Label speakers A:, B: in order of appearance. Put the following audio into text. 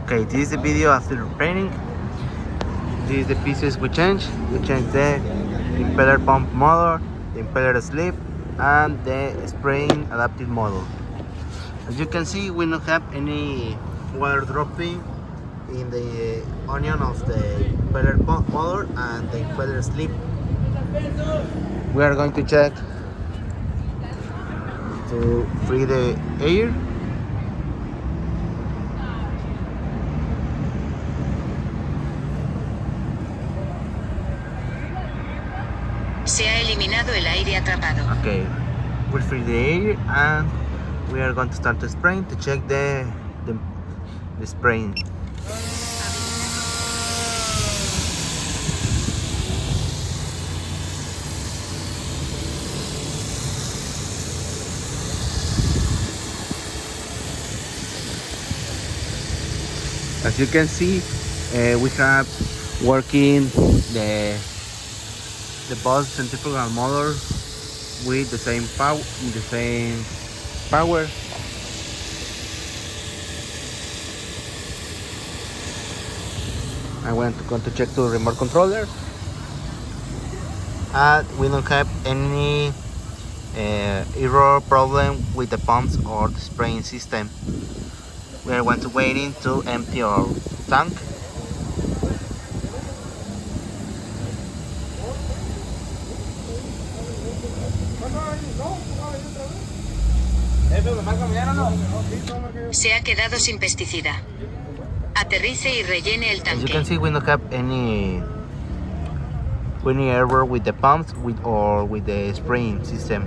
A: Okay, this is the video after repairing. This is the pieces we changed. We changed the impeller pump motor, the impeller sleeve, and the spraying adaptive motor. As you can see, we don't have any water dropping in the onion of the impeller pump motor and the impeller sleeve. We are going to check to free the air.
B: Se ha eliminado el aire atrapado.
A: Okay, we'll free the air and we are going to start the spraying to check the spraying. As you can see, we have working the bus centrifugal motor with the same power. I going to check the remote controller, and we don't have any error problem with the pumps or the spraying system. We are going to waiting to empty our tank.
B: Se ha quedado sin pesticida. Aterrice y rellene el
A: As you
B: tanque.
A: can see, we don't have any error with the pumps or with the spraying system.